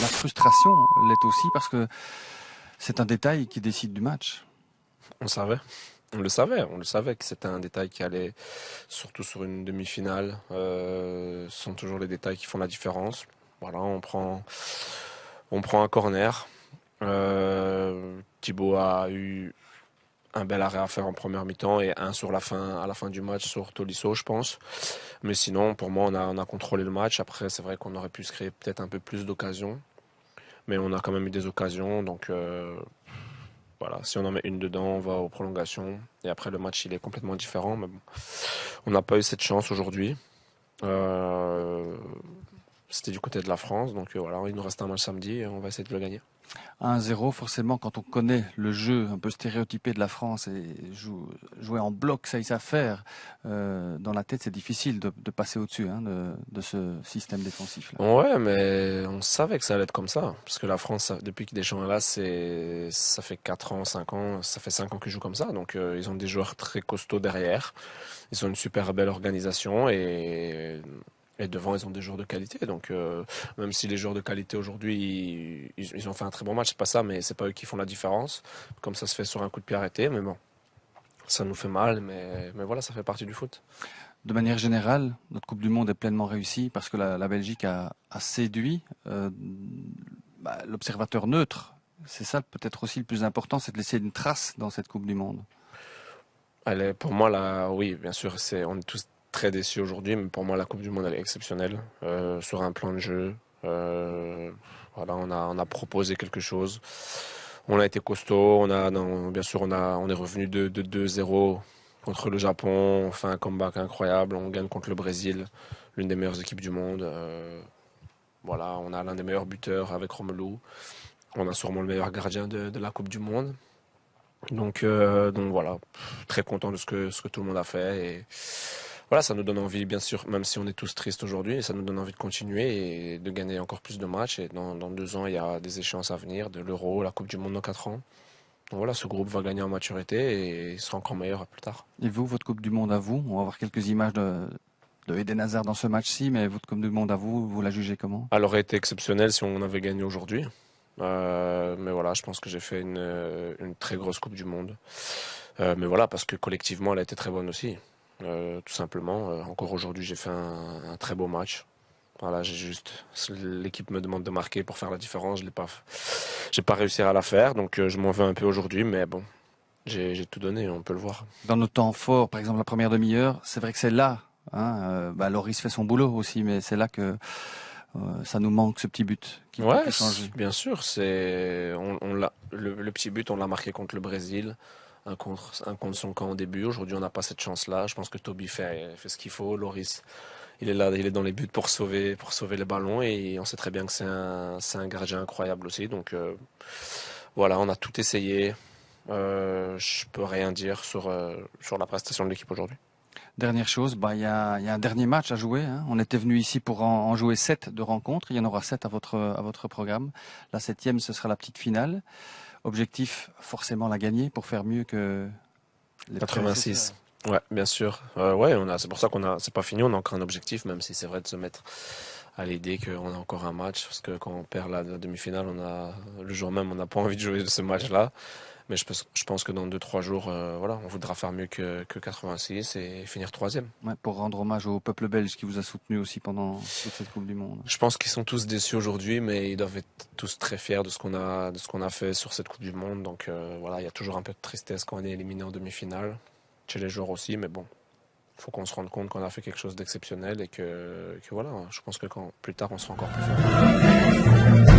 la frustration l'est aussi parce que c'est un détail qui décide du match. On savait. On le savait que c'était un détail qui allait, surtout sur une demi-finale. Ce sont toujours les détails qui font la différence. Voilà, on prend un corner. Thibaut a eu un bel arrêt à faire en première mi-temps et un sur à la fin du match sur Tolisso, je pense. Mais sinon, pour moi, on a contrôlé le match. Après, c'est vrai qu'on aurait pu se créer peut-être un peu plus d'occasions. Mais on a quand même eu des occasions. Donc voilà, si on en met une dedans, on va aux prolongations. Et après, le match, il est complètement différent. Mais bon, on n'a pas eu cette chance aujourd'hui. Euh, C'était du côté de la France. Donc voilà, il nous reste un match samedi et on va essayer de le gagner. 1-0, forcément, quand on connaît le jeu un peu stéréotypé de la France et jouer en bloc, ça y savent faire, dans la tête, c'est difficile de passer au-dessus de ce système défensif-là. Ouais, mais on savait que ça allait être comme ça. Parce que la France, depuis que Deschamps est là, ça fait 4 ans, 5 ans, ça fait 5 ans qu'ils jouent comme ça. Donc ils ont des joueurs très costauds derrière. Ils ont une super belle organisation et devant, ils ont des joueurs de qualité. Donc même si les joueurs de qualité aujourd'hui, ils ont fait un très bon match, c'est pas ça, mais c'est pas eux qui font la différence. Comme ça se fait sur un coup de pied arrêté. Mais bon, ça nous fait mal, mais voilà, ça fait partie du foot. De manière générale, notre Coupe du Monde est pleinement réussie parce que la Belgique a séduit l'observateur neutre. C'est ça peut-être aussi le plus important, c'est de laisser une trace dans cette Coupe du Monde. Pour moi, là, oui, bien sûr, on est tous très déçus aujourd'hui, mais pour moi, la Coupe du Monde, elle est exceptionnelle sur un plan de jeu. Voilà, on a proposé quelque chose. On a été costaud. Bien sûr, on est revenu de 2-0 contre le Japon. On fait un comeback incroyable. On gagne contre le Brésil, l'une des meilleures équipes du monde. Voilà, on a l'un des meilleurs buteurs avec Romelu. On a sûrement le meilleur gardien de la Coupe du Monde. Donc voilà, très content de ce que tout le monde a fait. Et voilà, ça nous donne envie, bien sûr, même si on est tous tristes aujourd'hui, ça nous donne envie de continuer et de gagner encore plus de matchs. Et dans 2 ans, il y a des échéances à venir, de l'Euro, la Coupe du Monde dans 4 ans. Donc voilà, ce groupe va gagner en maturité et il sera encore meilleur plus tard. Et vous, votre Coupe du Monde à vous, on va voir quelques images de Eden Hazard dans ce match-ci, mais votre Coupe du Monde à vous, vous la jugez comment? Elle aurait été exceptionnelle si on avait gagné aujourd'hui. Mais voilà, je pense que j'ai fait une très grosse Coupe du Monde. Mais voilà, parce que collectivement, elle a été très bonne aussi. Tout simplement. Encore aujourd'hui, j'ai fait un très beau match. Voilà, l'équipe me demande de marquer pour faire la différence. J'ai pas réussi à la faire, donc je m'en veux un peu aujourd'hui, mais bon, j'ai tout donné, on peut le voir. Dans nos temps forts, par exemple la première demi-heure, c'est vrai que c'est là. Loris fait son boulot aussi, mais c'est là que ça nous manque ce petit but qui peut Ouais, tout changer. bien sûr, le petit but, on l'a marqué contre le Brésil, un contre son camp au début. Aujourd'hui, on n'a pas cette chance-là. Je pense que Toby fait ce qu'il faut. Loris, il est là, il est dans les buts pour sauver le ballon et on sait très bien que c'est un gardien incroyable aussi. Donc voilà, on a tout essayé. Je peux rien dire sur la prestation de l'équipe aujourd'hui. Dernière chose, il y a un dernier match à jouer. On était venu ici pour en jouer 7 de rencontres. Il y en aura 7 à votre programme. La 7e, ce sera la petite finale. Objectif, forcément la gagner pour faire mieux que les 86. prédécesseurs. Ouais, bien sûr. Ouais, c'est pour ça c'est pas fini. On a encore un objectif, même si c'est vrai de se mettre à l'idée qu'on a encore un match, parce que quand on perd la demi-finale, le jour même, on n'a pas envie de jouer ce match-là. Mais je pense que dans 2-3 jours, voilà, on voudra faire mieux que 86 et finir troisième. Ouais, pour rendre hommage au peuple belge qui vous a soutenu aussi pendant toute cette Coupe du Monde. Je pense qu'ils sont tous déçus aujourd'hui, mais ils doivent être tous très fiers de ce qu'on a fait sur cette Coupe du Monde. Donc voilà, il y a toujours un peu de tristesse quand on est éliminé en demi-finale, chez les joueurs aussi, mais bon, il faut qu'on se rende compte qu'on a fait quelque chose d'exceptionnel et que voilà, je pense que plus tard on sera encore plus fort.